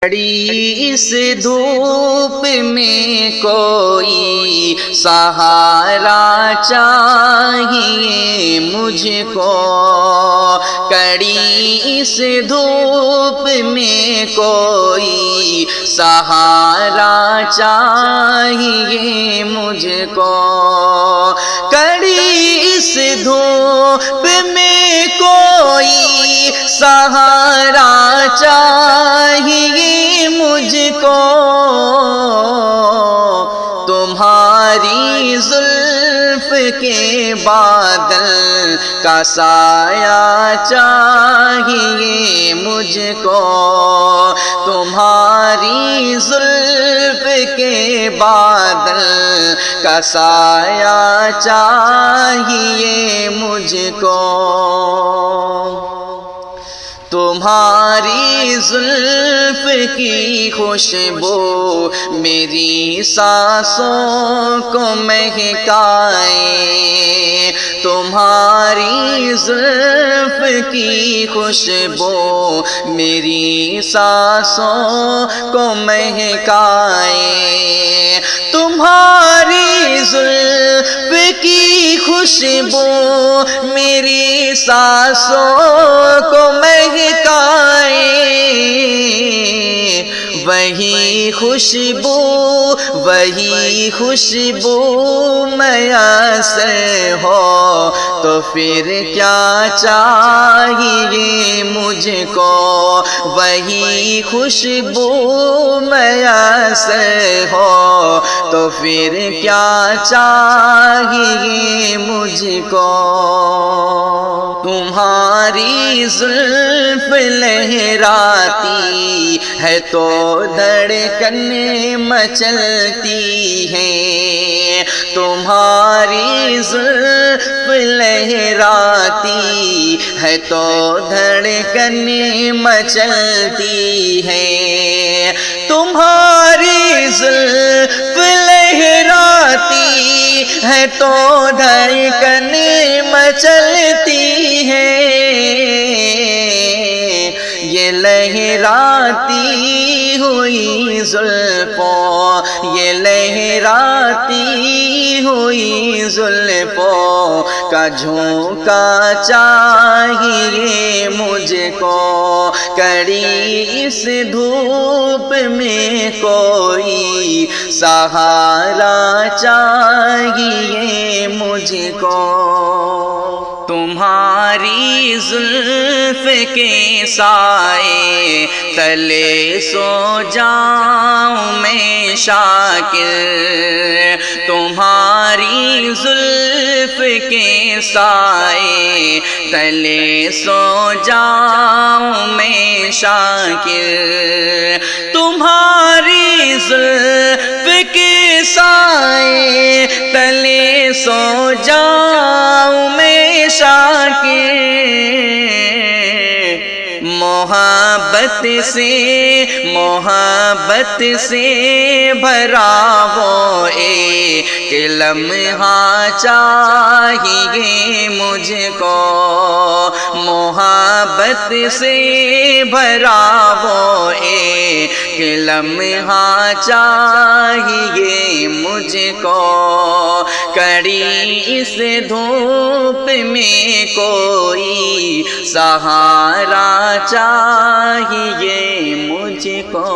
کڑی اس دھوپ میں کوئی سہارا چاہیے مجھ کو، کڑی اس دھوپ میں کوئی سہارا چاہیے مجھ کو، کڑی اس دھوپ میں کوئی سہارا چاہیے مجھ کو، تمہاری زلف کے بادل کا سایہ چاہیے مجھ کو، تمہاری زلف کے بادل کا سایہ چاہیے مجھ کو، تمہاری زلف کی خوشبو میری سانسوں کو مہکائے، تمہاری زلف کی خوشبو میری سانسوں کو مہکائے، تمہاری زلف کی خوشبو میری سانسوں کو مہکائے، وہی خوشبو میسر ہو تو پھر کیا چاہیے مجھ کو، وہی خوشبو میسر ہو تو پھر کیا چاہیے مجھ کو، تمہاری زلف لہراتی ہے تو دھڑکن مچلتی ہے، تمہاری زلف لہراتی ہے تو دھڑکن مچلتی ہے، تمہاری زلف لہراتی ہے تو دھڑکن مچلتی ہے، یہ لہراتی ہوئی زلفوں، یہ لہراتی ہوئی زلفوں کا جھونکا چاہیے مجھ کو، کڑی اس دھوپ میں کوئی سہارا چاہیے مجھ کو، تمہاری زلف کے سائے تلے سو جاؤں میں شاکر، تمہاری زلف کے سائے تلے سو جاؤں میں شاکر، تمہاری زلف کے سائے تلے سو جاؤں میں شاکر، محبت سے بھرا وہ ایک لمحہ چاہیے مجھ کو، محبت سے بھرا وہ ایک لمحہ چاہیے مجھ کو، کڑی اس دھوپ میں کوئی سہارا چاہیے مجھ کو۔